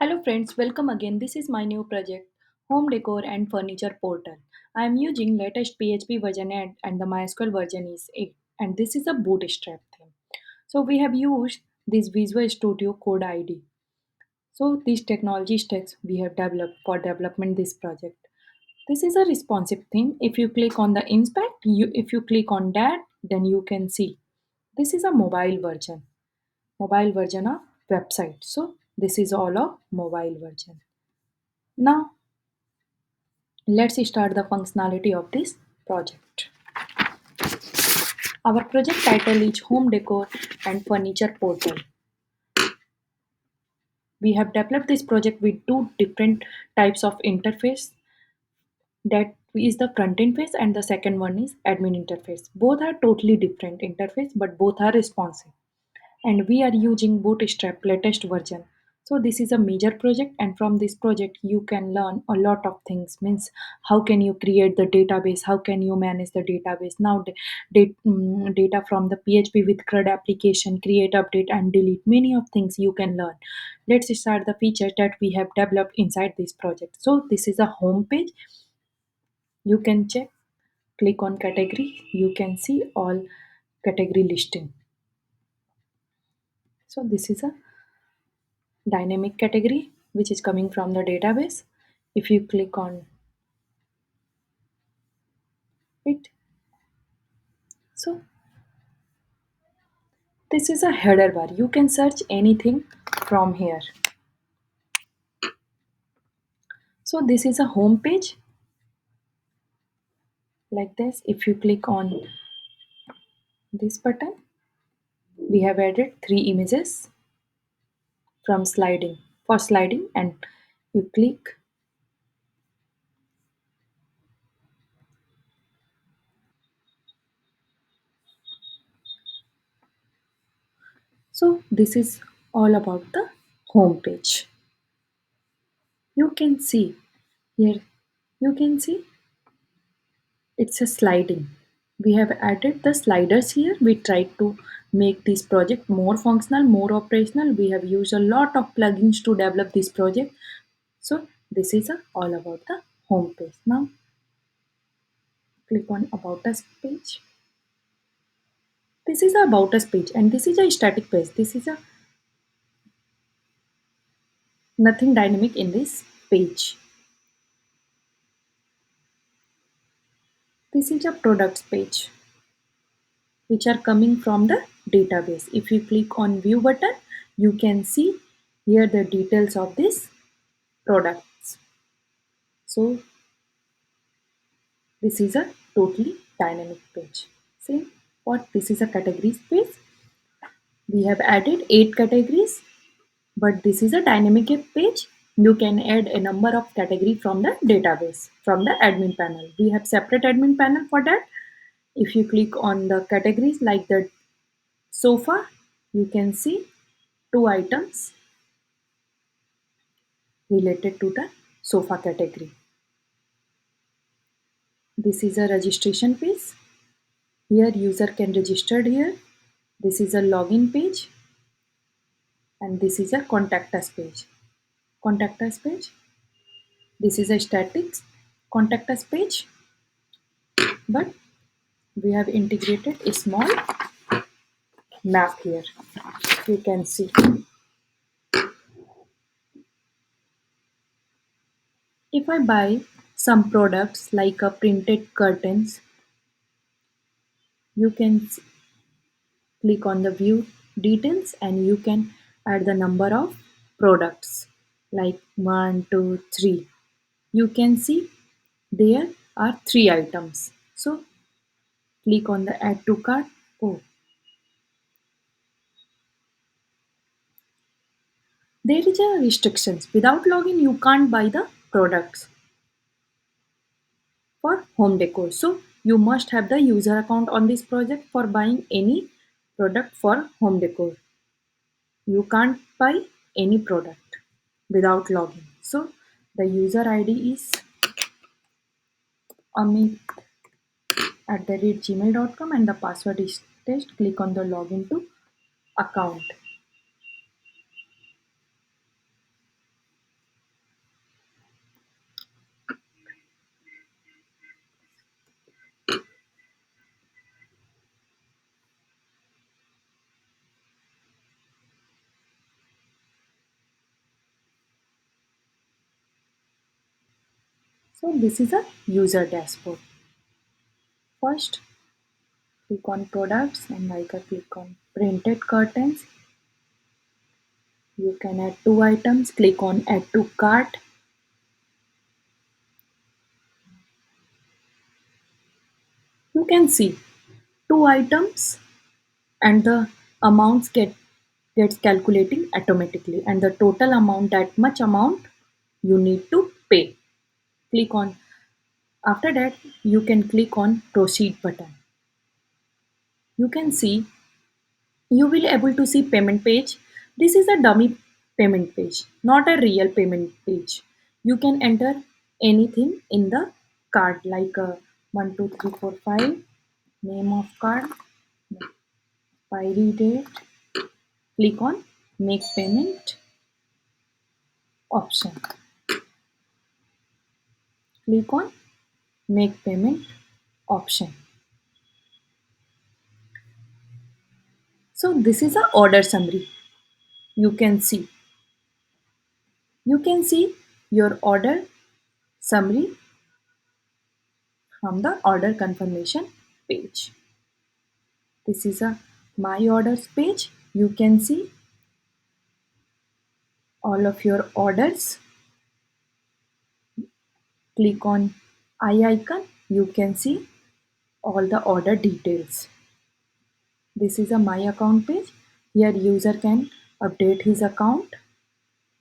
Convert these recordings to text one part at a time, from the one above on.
Hello friends, welcome again. This is my new project, Home Decor and Furniture Portal. I am using latest PHP version 8 and the MySQL version is 8 and this is a bootstrap theme. So we have used this Visual Studio Code ID. So these technology stacks we have developed for development this project. This is a responsive theme. If you click on the inspect, if you click on that, then you can see this is a mobile version of website. So this is all a mobile version. Now let's start the functionality of this project. Our project title is Home Decor and Furniture Portal. We have developed this project with two different types of interface. That is the front interface and the second one is admin interface. Both are totally different interface but both are responsive. And we are using Bootstrap latest version. So this is a major project, and from this project you can learn a lot of things. Means how can you create the database, how can you manage the database. Now data from the PHP with CRUD application, create, update and delete, many of things you can learn. Let's start the features that we have developed inside this project. So this is a home page. You can check, click on category, you can see all category listing. So this is a dynamic category which is coming from the database. If you click on it, so this is a header bar. You can search anything from here. So this is a home page like this. If you click on this button, we have added three images from sliding and you click. So this is all about the home page. You can see here, you can see it's a sliding. We have added the sliders here. We tried to make this project more functional, more operational. We have used a lot of plugins to develop this project. So this is all about the home page. Now click on about us page. This is the about us page and this is a static page. This is a nothing dynamic in this page. This is a products page which are coming from the database. If you click on view button, you can see here the details of this products. So this is a totally dynamic page. Same what this is a categories page. We have added 8 categories, but this is a dynamic page. You can add a number of category from the database, from the admin panel. We have separate admin panel for that. If you click on the categories like the sofa, you can see 2 items related to the sofa category. This is a registration page. Here user can register here. This is a login page and this is a contact us page. Contact us page. This is a static contact us page, but we have integrated a small map here. You can see. If I buy some products like a printed curtains, you can click on the view details and you can add the number of products like 1, 2, 3. You can see there are 3 items. So click on the add to cart. Oh, there is a restrictions. Without login, you can't buy the products for home decor. So you must have the user account on this project for buying any product for home decor. You can't buy any product without login. So the user ID is amit@gmail.com and the password is test. Click on the login to account. So this is a user dashboard. First, click on products and I can click on printed curtains. You can add two items. Click on add to cart. You can see two items and the amounts gets calculating automatically and the total amount, that much amount you need to pay. Click on, after that you can click on proceed button. You can see, you will able to see payment page. This is a dummy payment page, not a real payment page. You can enter anything in the card like 12345, name of card, expiry date. Click on make payment option. Click on make payment option. So this is a order summary. You can see. You can see your order summary from the order confirmation page. This is a my orders page. You can see all of your orders. Click on I icon. You can see all the order details. This is a my account page. Here user can update his account,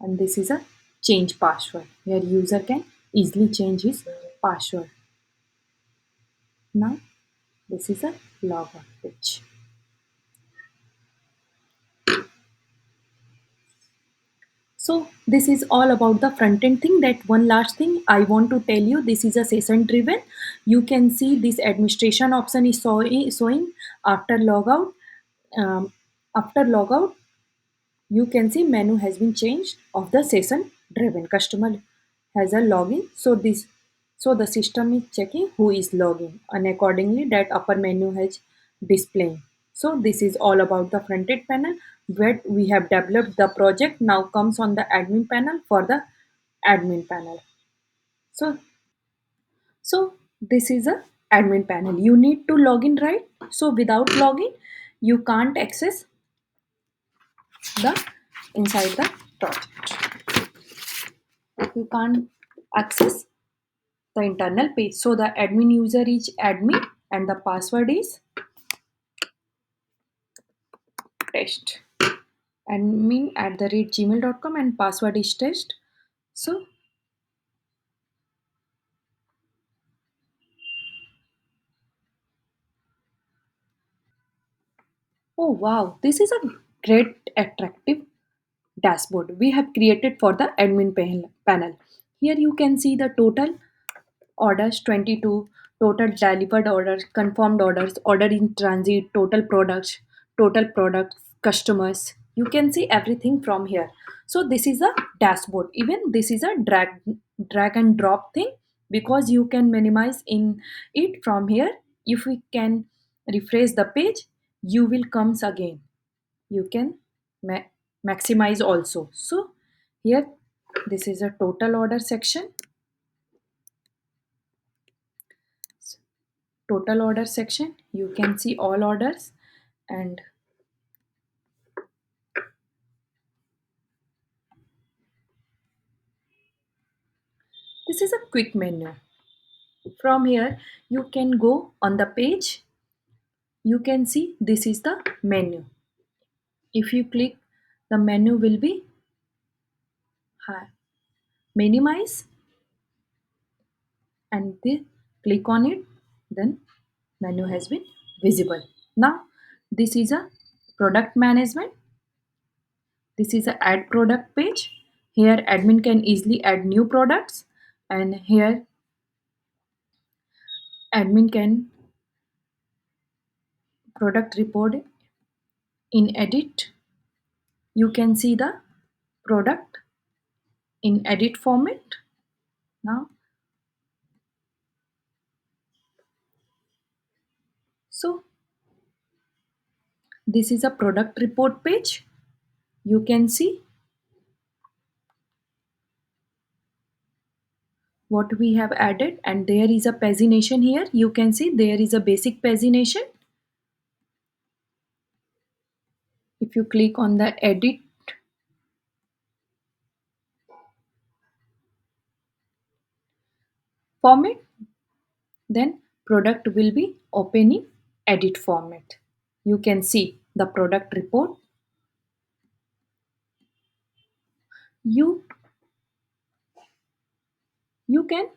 and this is a change password. Here user can easily change his password. Now this is a logout page. So this is all about the front end thing. That one last thing I want to tell you, this is a session driven. You can see this administration option is showing after logout. Um, After logout, you can see menu has been changed of the session driven. Customer has a login. So the system is checking who is login, and accordingly that upper menu has displaying. So this is all about the front end panel where we have developed the project. Now comes on the admin panel for the admin panel. So so this is a admin panel. You need to log in, right? So without login, you can't access the inside the project. You can't access the internal page. So the admin user is admin and the password is test. Admin at the rate gmail.com and password is test. So, oh wow, this is a great attractive dashboard we have created for the admin panel. Here you can see the total orders 22, total delivered orders, confirmed orders, order in transit, total products, customers. You can see everything from here. So this is a dashboard. Even this is a drag and drop thing, because you can minimize in it from here. If we can refresh the page, you will comes again. You can maximize also. So here this is a total order section. Total order section, you can see all orders, and this is a quick menu. From here you can go on the page. You can see this is the menu. If you click, the menu will be minimize, and then click on it, then menu has been visible. Now this is a product management. This is a add product page. Here admin can easily add new products, and here admin can product report in edit. You can see the product in edit format. Now so this is a product report page. You can see what we have added, and there is a pagination here. You can see there is a basic pagination. If you click on the edit format, then product will be opening edit format. You can see the product report. You you can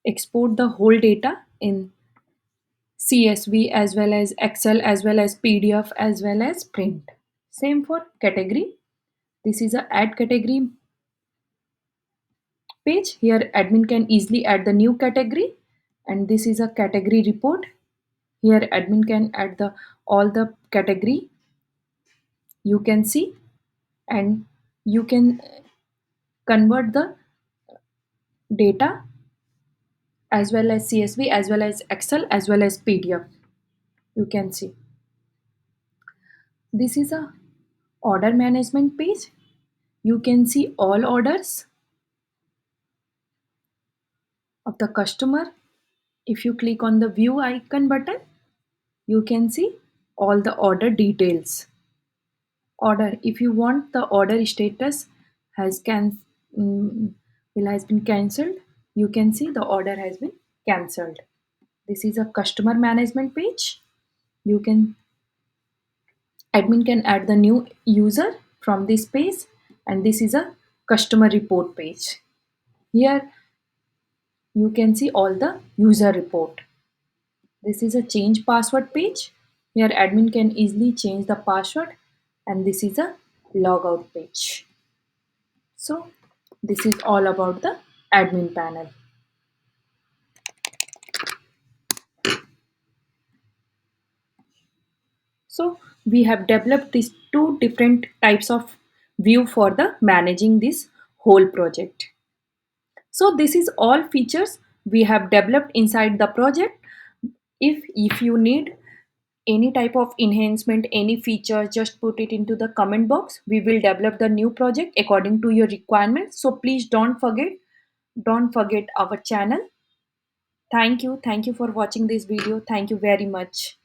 export the whole data in CSV as well as Excel as well as PDF as well as print. Same for category. This is a add category page. Here admin can easily add the new category, and this is a category report. Here admin can add the all the category you can see, and you can convert the data as well as CSV as well as Excel as well as PDF. You can see this is a order management page. You can see all orders of the customer. If you click on the view icon button, you can see all the order details. Order, if you want the order status has mm, will has been cancelled, you can see the order has been cancelled. This is a customer management page. You can admin can add the new user from this page, and this is a customer report page. Here you can see all the user report. This is a change password page. Here admin can easily change the password, and this is a logout page. So this is all about the admin panel. So we have developed these two different types of view for the managing this whole project. So this is all features we have developed inside the project. If you need any type of enhancement, any feature, just put it into the comment box. We will develop the new project according to your requirements. So please don't forget our channel. Thank you for watching this video. Thank you very much.